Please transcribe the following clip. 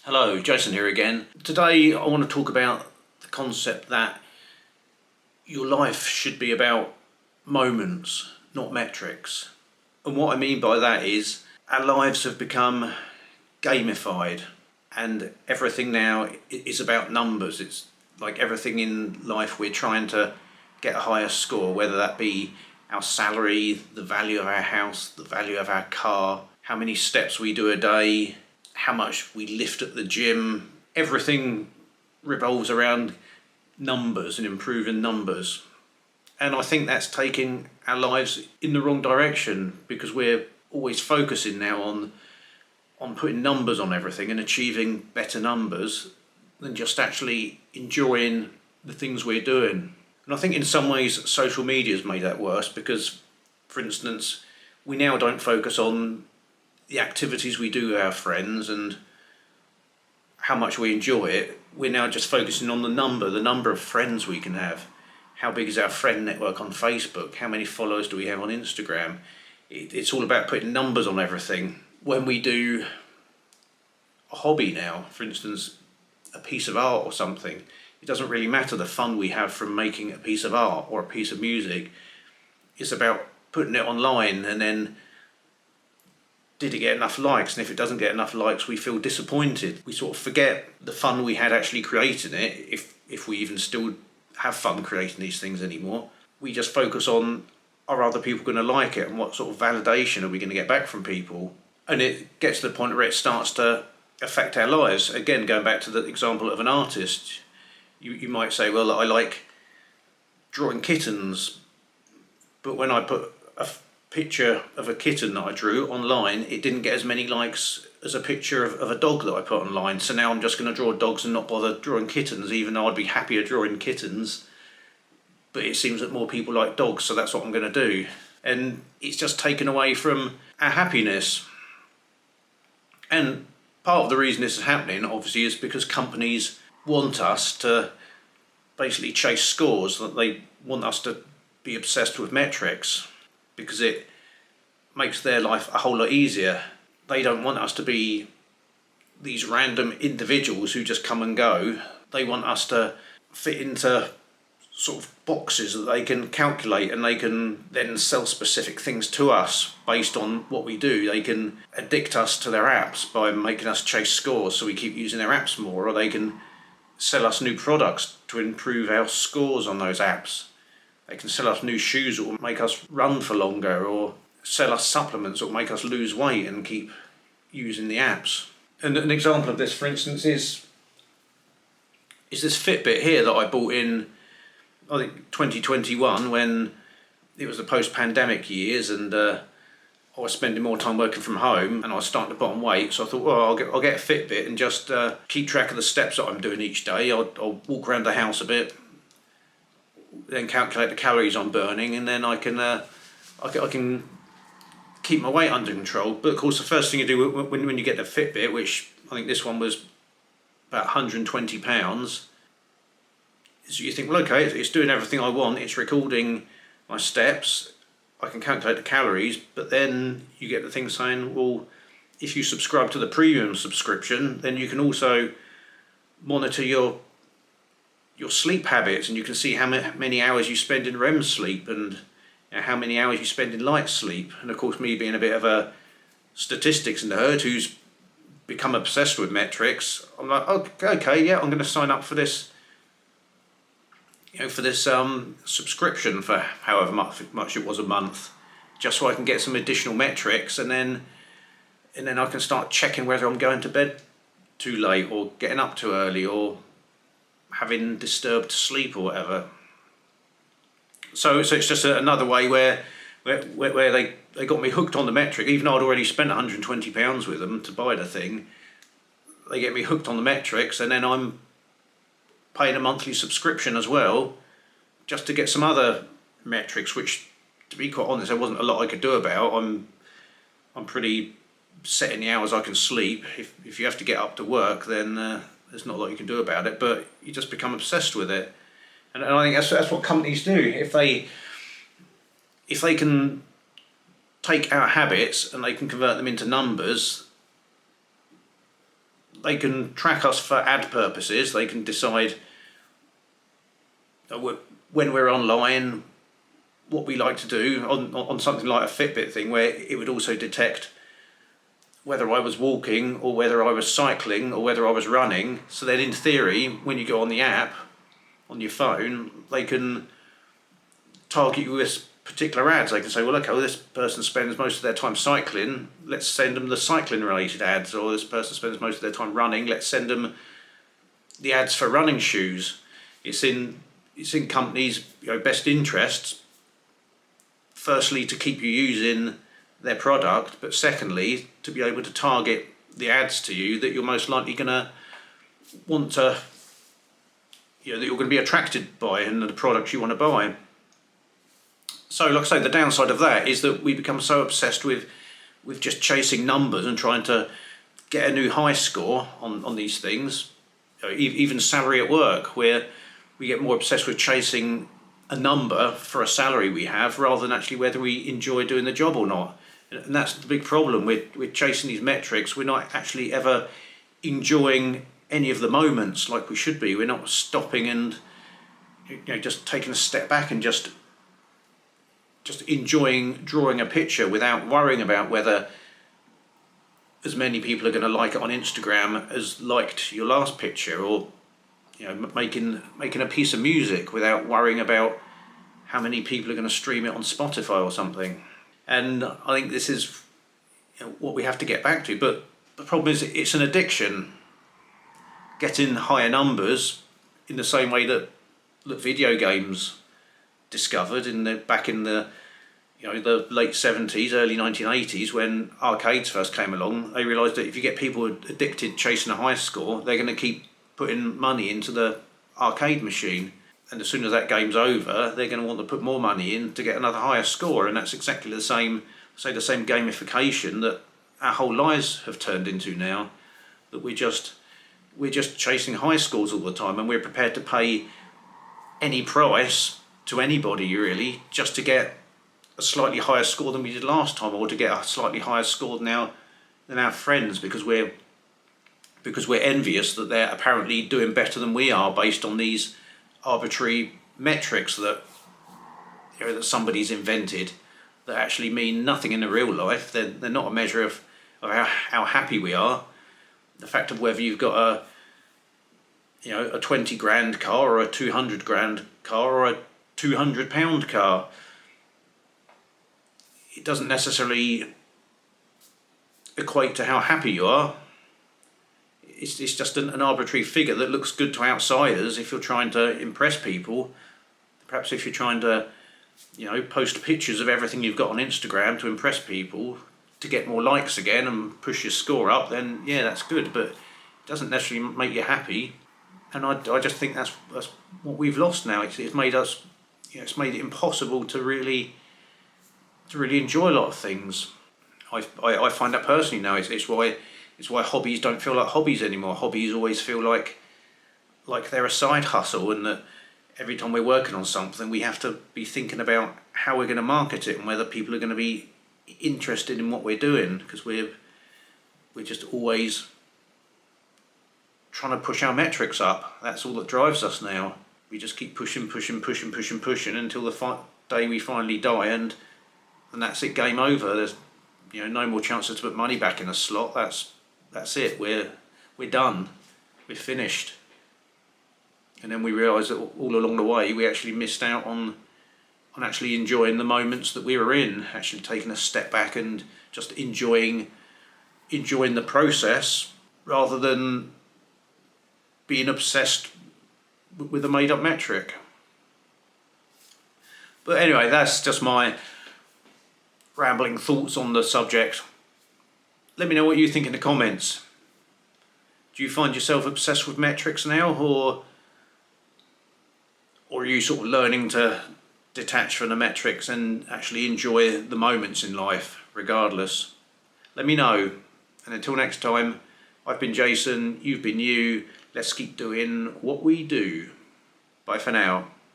Hello, Jason here again. Today I want to talk about the concept that your life should be about moments, not metrics. And what I mean by that is our lives have become gamified and everything now is about numbers. It's like everything in life we're trying to get a higher score, whether that be our salary, the value of our house, the value of our car, how many steps we do a day, how much we lift at the gym. Everything revolves around numbers and improving numbers. And I think that's taking our lives in the wrong direction because we're always focusing now on putting numbers on everything and achieving better numbers than just actually enjoying the things we're doing. And I think in some ways social media has made that worse because, for instance, we now don't focus on the activities we do with our friends and how much we enjoy it. We're now just focusing on the number of friends we can have. How big is our friend network on Facebook? How many followers do we have on Instagram? It's all about putting numbers on everything. When we do a hobby now, for instance, a piece of art or something, it doesn't really matter the fun we have from making a piece of art or a piece of music. It's about putting it online and then did it get enough likes? And if it doesn't get enough likes, we feel disappointed. We sort of forget the fun we had actually creating it, if we even still have fun creating these things anymore. We just focus on, are other people going to like it and what sort of validation are we going to get back from people? And it gets to the point where it starts to affect our lives. Again, going back to the example of an artist, you might say, well, I like drawing kittens, but when I put a picture of a kitten that I drew online, it didn't get as many likes as a picture of a dog that I put online. So now I'm just going to draw dogs and not bother drawing kittens, even though I'd be happier drawing kittens. But it seems that more people like dogs, so that's what I'm going to do. And it's just taken away from our happiness. And part of the reason this is happening, obviously, is because companies want us to basically chase scores, that they want us to be obsessed with metrics, because it makes their life a whole lot easier. They don't want us to be these random individuals who just come and go. They want us to fit into sort of boxes that they can calculate, and they can then sell specific things to us based on what we do. They can addict us to their apps by making us chase scores so we keep using their apps more, or they can sell us new products to improve our scores on those apps. They can sell us new shoes that will make us run for longer, or sell us supplements that will make us lose weight and keep using the apps. And an example of this, for instance, is this Fitbit here that I bought in, I think, 2021, when it was the post-pandemic years, and I was spending more time working from home and I was starting to put on weight. So I thought, well, I'll get a Fitbit and just keep track of the steps that I'm doing each day. I'll walk around the house a bit, then calculate the calories I'm burning, and then I can keep my weight under control. But of course, the first thing you do when you get the Fitbit, which I think this one was about £120, is you think, well, okay, it's doing everything I want. It's recording my steps. I can calculate the calories, but then you get the thing saying, well, if you subscribe to the premium subscription, then you can also monitor your sleep habits, and you can see how many hours you spend in REM sleep and how many hours you spend in light sleep. And of course, me being a bit of a statistics nerd who's become obsessed with metrics, I'm like, okay, yeah, I'm going to sign up for this, for this subscription for however much it was a month, just so I can get some additional metrics, and then I can start checking whether I'm going to bed too late or getting up too early or having disturbed sleep or whatever. So it's just another way where they got me hooked on the metric, even though I'd already spent £120 with them to buy the thing. They get me hooked on the metrics, and then I'm paying a monthly subscription as well, just to get some other metrics, which, to be quite honest, there wasn't a lot I could do about. I'm pretty set in the hours I can sleep. If you have to get up to work, then there's not a lot you can do about it, but you just become obsessed with it. And I think that's what companies do. If they can take our habits and they can convert them into numbers, they can track us for ad purposes. They can decide when we're online, what we like to do on something like a Fitbit thing, where it would also detect whether I was walking or whether I was cycling or whether I was running. So then in theory, when you go on the app on your phone, they can target you with particular ads. They can say, well, okay, well, this person spends most of their time cycling, let's send them the cycling related ads. Or this person spends most of their time running, let's send them the ads for running shoes. It's in companies' best interests, firstly to keep you using their product, but secondly to be able to target the ads to you that you're most likely going to want to, that you're going to be attracted by and the products you want to buy. So like I say, the downside of that is that we become so obsessed with just chasing numbers and trying to get a new high score on these things. Even salary at work, where we get more obsessed with chasing a number for a salary we have rather than actually whether we enjoy doing the job or not. And that's the big problem. We're chasing these metrics. We're not actually ever enjoying any of the moments like we should be. We're not stopping and just taking a step back and just enjoying drawing a picture without worrying about whether as many people are going to like it on Instagram as liked your last picture, or making a piece of music without worrying about how many people are going to stream it on Spotify or something. And I think this is what we have to get back to. But the problem is it's an addiction. Getting higher numbers in the same way that video games discovered back in the late 70s, early 1980s, when arcades first came along. They realised that if you get people addicted chasing a high score, they're going to keep putting money into the arcade machine, and as soon as that game's over, they're going to want to put more money in to get another higher score. And that's exactly the same gamification that our whole lives have turned into now, that we're just chasing high scores all the time, and we're prepared to pay any price to anybody really just to get a slightly higher score than we did last time, or to get a slightly higher score now than our friends, because we're envious that they're apparently doing better than we are based on these arbitrary metrics that that somebody's invented, that actually mean nothing in the real life. They're not a measure of how happy we are. The fact of whether you've got a 20 grand car or a 200 grand car or a 200 pound car, it doesn't necessarily equate to how happy you are. It's just an arbitrary figure that looks good to outsiders if you're trying to impress people. Perhaps if you're trying to, post pictures of everything you've got on Instagram to impress people, to get more likes again and push your score up, then yeah, that's good, but it doesn't necessarily make you happy. And I just think that's what we've lost now. It's made us, it's made it impossible to really enjoy a lot of things. I find that personally now. It's why hobbies don't feel like hobbies anymore. Hobbies always feel like they're a side hustle, and that every time we're working on something, we have to be thinking about how we're going to market it and whether people are going to be interested in what we're doing, because we're just always trying to push our metrics up. That's all that drives us now. We just keep pushing until the day we finally die, and that's it. Game over. There's no more chances to put money back in a slot. That's it. We're done. We're finished. And then we realise that all along the way we actually missed out on actually enjoying the moments that we were in, actually taking a step back and just enjoying the process rather than being obsessed with a made-up metric. But anyway, that's just my rambling thoughts on the subject. Let me know what you think in the comments. Do you find yourself obsessed with metrics now, or are you sort of learning to detach from the metrics and actually enjoy the moments in life regardless? Let me know. And until next time, I've been Jason, you've been you. Let's keep doing what we do. Bye for now.